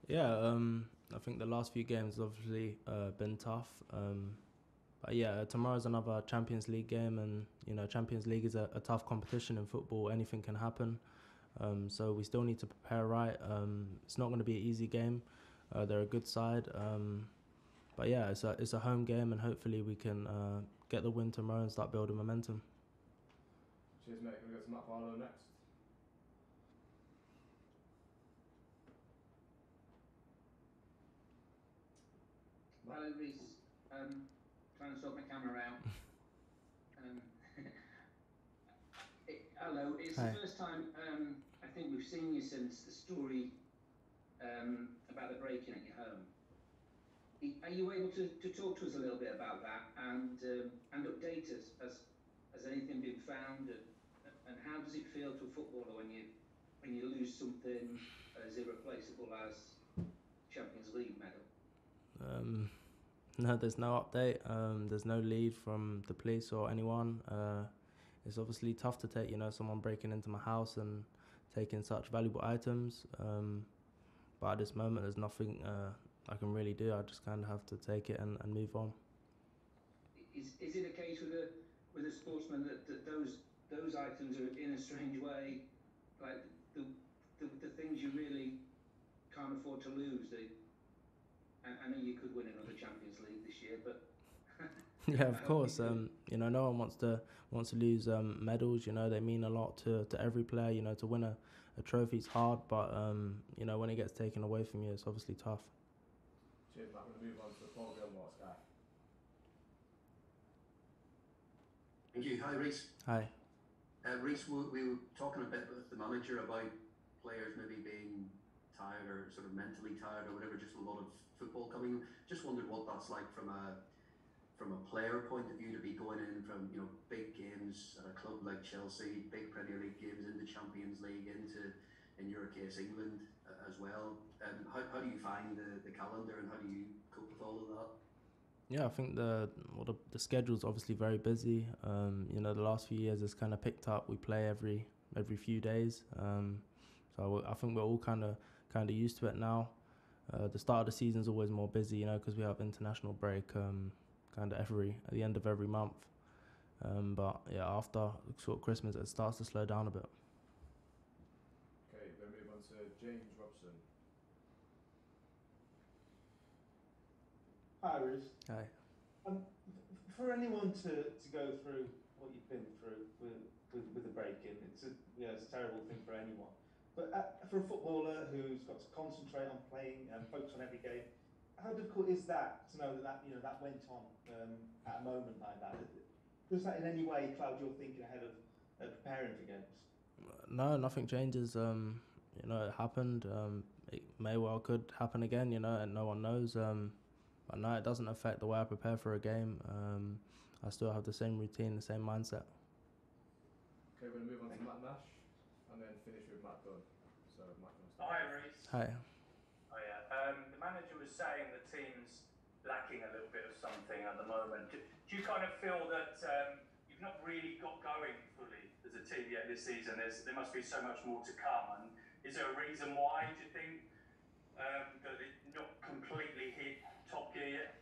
Yeah, I think the last few games have obviously been tough. But yeah, tomorrow's another Champions League game, and Champions League is a tough competition in football. Anything can happen, so we still need to prepare right. It's not going to be an easy game. They're a good side, but yeah, it's a home game, and hopefully we can get the win tomorrow and start building momentum. Cheers, mate. Can we go to Matt Barlow next? Hello, Reece. Trying to sort my camera out. Hello, it's Hi. the first time I think we've seen you since the story about the break-in at your home. Are you able to talk to us a little bit about that and update us? Has anything been found, and how does it feel to a footballer when you lose something as irreplaceable as Champions League medal? No, there's no update. There's no lead from the police or anyone. It's obviously tough to take, someone breaking into my house and taking such valuable items. But at this moment, there's nothing I can really do. I just kind of have to take it and move on. Is it a case with a sportsman that those items are in a strange way, like the things you really can't afford to lose? I know you could win another Champions League this year, but yeah, of course. No one wants to lose medals. They mean a lot to every player. To win a trophy is hard, but when it gets taken away from you, it's obviously tough. Cheers, Matt. We're going to move on to Paul Gilmore, Sky. Thank you. Hi, Reece. Hi. Reece, we were talking a bit with the manager about players maybe being tired or sort of mentally tired or whatever, just a lot of football coming. Just wondered what that's like from a player point of view, to be going in from big games at a club like Chelsea, big Premier League games, into Champions League, into, in your case, England as well. How do you find the calendar, and how do you cope with all of that? Yeah, I think the schedule's obviously very busy. The last few years it's kind of picked up. We play every few days. So I think we're all kind of used to it now. The start of the season is always more busy, because we have international break kind of at the end of every month. But yeah, after sort of Christmas, it starts to slow down a bit. Okay, we're going to move on to James Robson. Hi, Reece. Hi. For anyone to go through what you've been through with the break-in, it's a terrible thing for anyone. But for a footballer who's got to concentrate on playing and focus on every game, how difficult is that to know that went on at a moment like that? Does that in any way cloud your thinking ahead of preparing for games? No, nothing changes. It happened. It may well could happen again. And no one knows. But no, it doesn't affect the way I prepare for a game. I still have the same routine, the same mindset. Okay, we're going to move on to Matt Nash and then finish with Matt Dunn. So, Matt Dunn. Hi, Reece. Hi. Oh, yeah. The manager was saying the team's lacking a little bit of something at the moment. Do you kind of feel that you've not really got going fully as a team yet this season? There must be so much more to come. And is there a reason why, do you think, that it not completely hit top gear yet?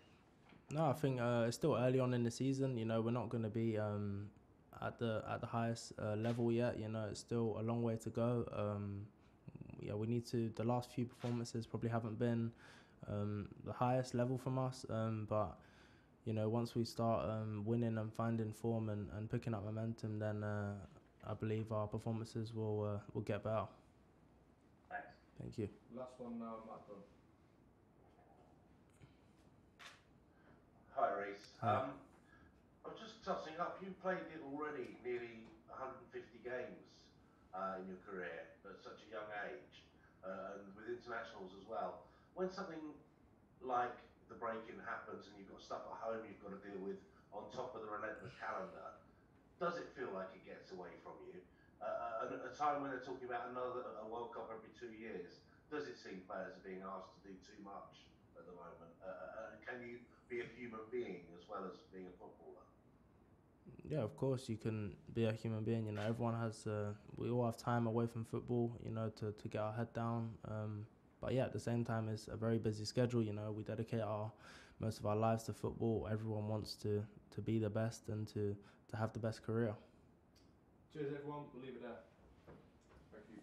No, I think it's still early on in the season. We're not going to be at the highest level yet. It's still a long way to go. We need to. The last few performances probably haven't been the highest level from us. But once we start winning and finding form and picking up momentum, then I believe our performances will get better. Thanks. Thank you. Last one now, Matt Dunn. Hi, Reece. Hi. I'm just tossing up. You played it already nearly 150 games in your career at such a young age, and with internationals as well. When something like the break-in happens and you've got stuff at home you've got to deal with on top of the relentless calendar, does it feel like it gets away from you? At a time when they're talking about a World Cup every 2 years, does it seem players are being asked to do too much at the moment? Can you be a human being as well as being a footballer? Yeah, of course you can be a human being. Everyone has. We all have time away from football. To get our head down. But yeah, at the same time, it's a very busy schedule. You know, we dedicate most of our lives to football. Everyone wants to be the best and to have the best career. Cheers, everyone. We'll leave it there. Thank you.